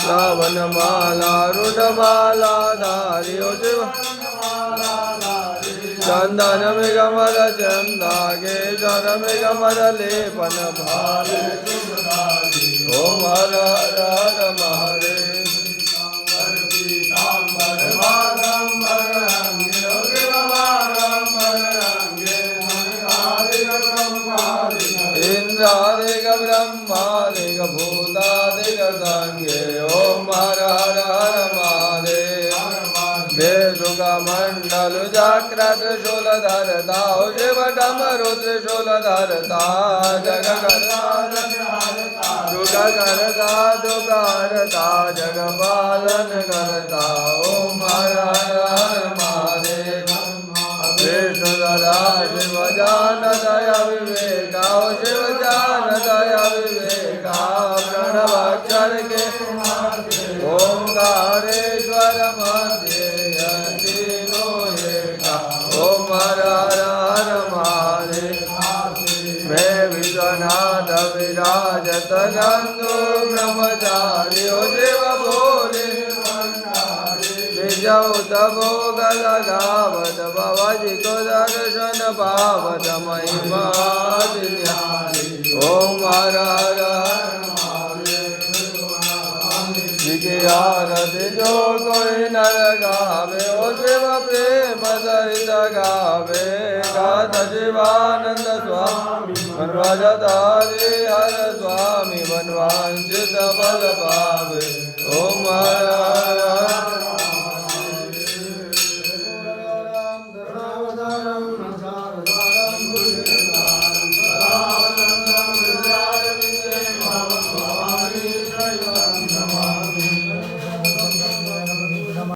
श्रवणमाला रुडमाला धारी ओ शिव चंदन मृगमल चंदागे जन मृगमल लेपन भाले ओम हर हर हर महादेव इंद्रादिक ब्रह्मादिक भूतादिक संगे ओम हर हर हर महादेव वेदुक मंडल जाग्रत शूल धरता शिव डमरु त्रिशूल धरता जग करता दुख करता दुख हरता जग पालन करता ओम हर हर हर महादेव विष्णु सदा शिव जानत विवेका शिव जानत विवेका प्रणव अक्षर के ओंकारेश्वर मध्य ओम हर हर हर महादेव मैं विश्वनाथ विराजत गंधो ब्रह्मचारी शिव भोले विजौत भोग लगावत भवजी को दर्शन पावत महिमा ओम हर हर आरती जो कोई नर गावे ओ शिव प्रेम सहित गावे गात शिवानंद स्वामी वनवाजधारी हर स्वामी वनवांचित फल पावे ओम हर हर